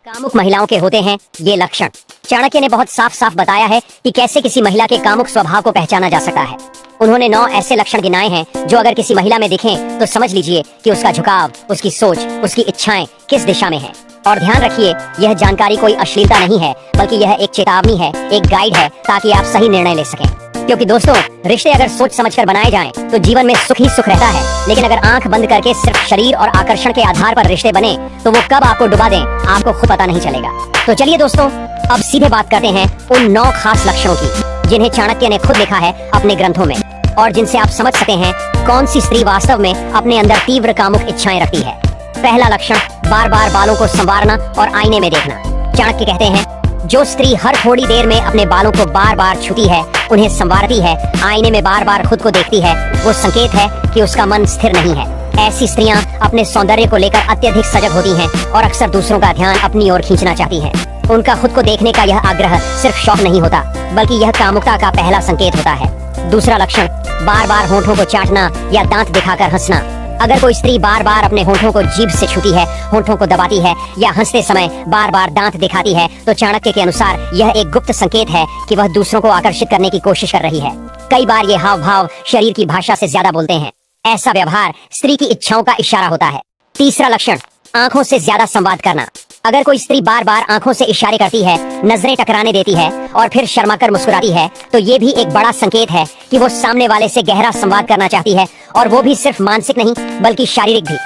कामुक महिलाओं के होते हैं ये लक्षण। चाणक्य ने बहुत साफ साफ बताया है कि कैसे किसी महिला के कामुक स्वभाव को पहचाना जा सकता है। उन्होंने 9 ऐसे लक्षण गिनाए हैं जो अगर किसी महिला में दिखें तो समझ लीजिए कि उसका झुकाव, उसकी सोच, उसकी इच्छाएं किस दिशा में है। और ध्यान रखिए, यह जानकारी कोई अश्लीलता नहीं है, बल्कि यह एक चेतावनी है, एक गाइड है, ताकि आप सही निर्णय ले सकें। क्योंकि दोस्तों, रिश्ते अगर सोच समझकर बनाए जाएं तो जीवन में सुख ही सुख रहता है, लेकिन अगर आंख बंद करके सिर्फ शरीर और आकर्षण के आधार पर रिश्ते बने तो वो कब आपको डुबा दें आपको खुद पता नहीं चलेगा। तो चलिए दोस्तों, अब सीधे बात करते हैं उन 9 खास लक्षणों की जिन्हें चाणक्य ने खुद लिखा है अपने ग्रंथों में, और जिनसे आप समझ सकते हैं कौन सी स्त्री वास्तव में अपने अंदर तीव्र कामुक इच्छाएं रखती है। पहला लक्षण, बार बार बालों को संवारना और आईने में देखना। चाणक्य कहते हैं, जो स्त्री हर थोड़ी देर में अपने बालों को बार बार छूती है, उन्हें संवारती है, आईने में बार बार खुद को देखती है, वो संकेत है कि उसका मन स्थिर नहीं है। ऐसी स्त्रियां अपने सौंदर्य को लेकर अत्यधिक सजग होती हैं और अक्सर दूसरों का ध्यान अपनी ओर खींचना चाहती हैं। उनका खुद को देखने का यह आग्रह सिर्फ शौक नहीं होता, बल्कि यह कामुकता का पहला संकेत होता है। दूसरा लक्षण, बार बार होंठों को चाटना या दांत दिखाकर हंसना। अगर कोई स्त्री बार बार अपने होंठों को जीभ से छूती है, होंठों को दबाती है या हंसते समय बार बार दांत दिखाती है, तो चाणक्य के अनुसार यह एक गुप्त संकेत है कि वह दूसरों को आकर्षित करने की कोशिश कर रही है। कई बार ये हाव भाव शरीर की भाषा से ज्यादा बोलते हैं। ऐसा व्यवहार स्त्री की इच्छाओं का इशारा होता है। तीसरा लक्षण, आंखों से ज्यादा संवाद करना। अगर कोई स्त्री बार बार आंखों से इशारे करती है, नजरें टकराने देती है और फिर शर्माकर मुस्कुराती है, तो ये भी एक बड़ा संकेत है कि वो सामने वाले से गहरा संवाद करना चाहती है, और वो भी सिर्फ मानसिक नहीं बल्कि शारीरिक भी।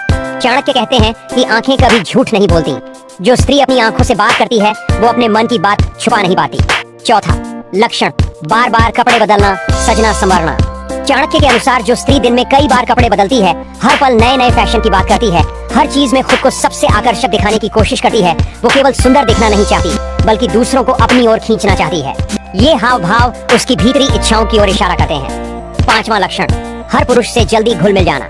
चाणक्य कहते हैं कि आंखें कभी झूठ नहीं बोलती। जो स्त्री अपनी आंखों से बात करती है वो अपने मन की बात छुपा नहीं पाती। चौथा लक्षण, बार बार कपड़े बदलना, सजना संवरना। चाणक्य के अनुसार जो स्त्री दिन में कई बार कपड़े बदलती है, हर पल नए नए फैशन की बात करती है, हर चीज में खुद को सबसे आकर्षक दिखाने की कोशिश करती है, वो केवल सुंदर दिखना नहीं चाहती बल्कि दूसरों को अपनी ओर खींचना चाहती है। ये हाव भाव उसकी भीतरी इच्छाओं की ओर इशारा करते हैं। पांचवा लक्षण, हर पुरुष से जल्दी घुल मिल जाना।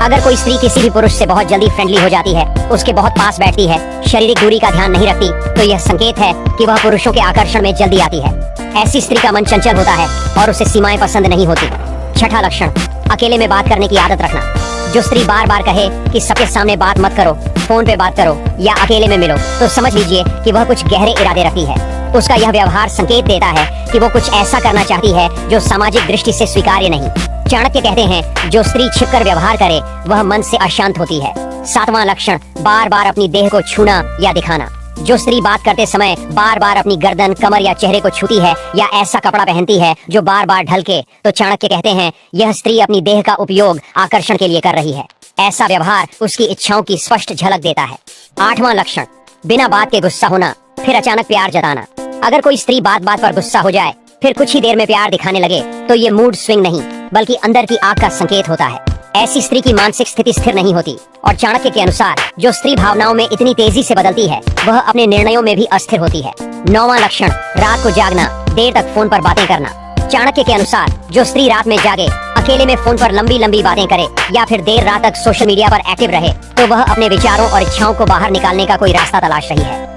अगर कोई स्त्री किसी भी पुरुष से बहुत जल्दी फ्रेंडली हो जाती है, उसके बहुत पास बैठती है, शारीरिक दूरी का ध्यान नहीं रखती, तो यह संकेत है कि वह पुरुषों के आकर्षण में जल्दी आती है। ऐसी स्त्री का मन चंचल होता है और उसे सीमाएं पसंद नहीं होती। छठा लक्षण, अकेले में बात करने की आदत रखना। जो स्त्री बार बार कहे कि सबके सामने बात मत करो, फोन पे बात करो या अकेले में मिलो, तो समझ लीजिए कि वह कुछ गहरे इरादे रखती है। उसका यह व्यवहार संकेत देता है कि वो कुछ ऐसा करना चाहती है जो सामाजिक दृष्टि से स्वीकार्य नहीं। चाणक्य कहते हैं, जो स्त्री छिपकर व्यवहार करे वह मन से अशांत होती है। सातवां लक्षण, बार बार अपनी देह को छूना या दिखाना। जो स्त्री बात करते समय बार बार अपनी गर्दन, कमर या चेहरे को छूती है या ऐसा कपड़ा पहनती है जो बार बार ढलके, तो चाणक्य कहते हैं यह स्त्री अपनी देह का उपयोग आकर्षण के लिए कर रही है। ऐसा व्यवहार उसकी इच्छाओं की स्पष्ट झलक देता है। आठवां लक्षण, बिना बात के गुस्सा होना फिर अचानक प्यार जताना। अगर कोई स्त्री बात बात पर गुस्सा हो जाए फिर कुछ ही देर में प्यार दिखाने लगे, तो ये मूड स्विंग नहीं बल्कि अंदर की आग का संकेत होता है। ऐसी स्त्री की मानसिक स्थिति स्थिर नहीं होती, और चाणक्य के अनुसार जो स्त्री भावनाओं में इतनी तेजी से बदलती है वह अपने निर्णयों में भी अस्थिर होती है। नौवां लक्षण, रात को जागना, देर तक फोन पर बातें करना। चाणक्य के अनुसार जो स्त्री रात में जागे, अकेले में फोन पर लंबी लंबी बातें करे या फिर देर रात तक सोशल मीडिया पर एक्टिव रहे, तो वह अपने विचारों और इच्छाओं को बाहर निकालने का कोई रास्ता तलाश रही है।